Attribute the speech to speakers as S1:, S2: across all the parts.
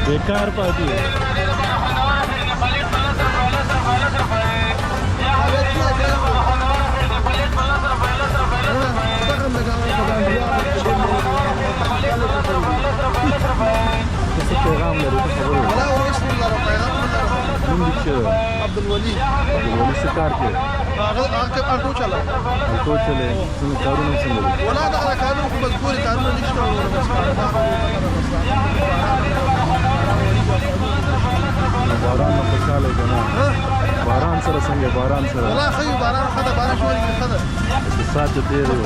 S1: बेकार पार्टी है। पैगाम अब्दुल वली से कार के अल्टो चले कारों से वला दखل कारों को मजबूर कारों نشته باران نه خوشاله کنه باران سره څنګه باران سره ولا خو باران خدا باران شوړي خدا سات دې دی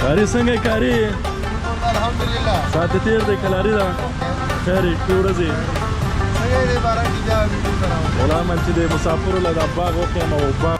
S1: کاری څنګه کاری الحمدلله سات تیر د کلاری دا خیر ټوړه دي څنګه دې باران کې دا ویډیو کراو ولا من چې د مسافر له د باغ وکه مو باغ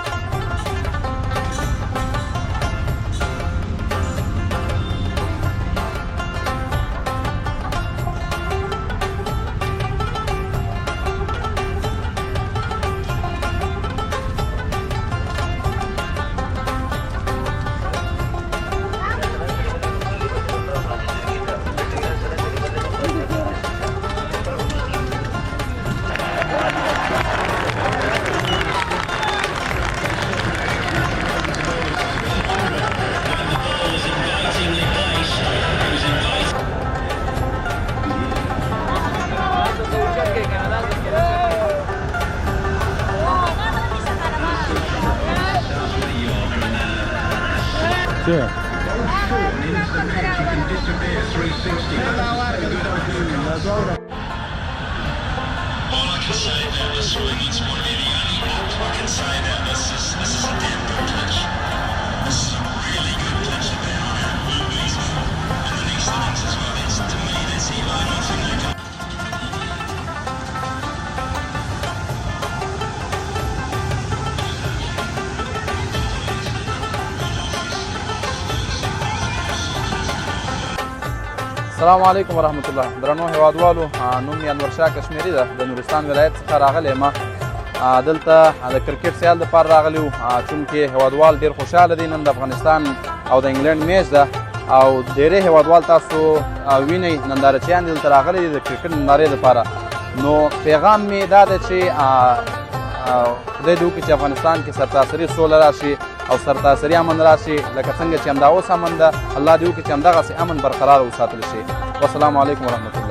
S1: Yeah. All I can say about this swing, it's one of the only ones I can say that this is a damn good touch. This is a really good touch about on our movies and the next innings as well. That's, to me, that's the only thing they can.
S2: السلام علیکم ورحمت الله. درنو هیوادوالو، نوم یې انور شاه کشمیري ده. د نورستان ولایت څخه راغلی یم. دلته د کرکټ سیال دپاره راغلی وو، چونکې هیوادوال ډېر خوشحاله دي. نن د افغانستان او د انګلینډ میچ ده او ډېری هیوادوال تاسو وینئ نندارچیان دي دلته راغلي دي د کرکټ نندارې دپاره. نو پیغام مې دا دی چې خدای دې وکړي چې افغانستان کې سرتاسري سوله راشي او سرتاسري امن راشي، لکه څنګه چې همدا اوس امن ده. الله دې وکړي چې همدغسې امن برقرار وساتل شي. والسلام علیکم ورحمت الله.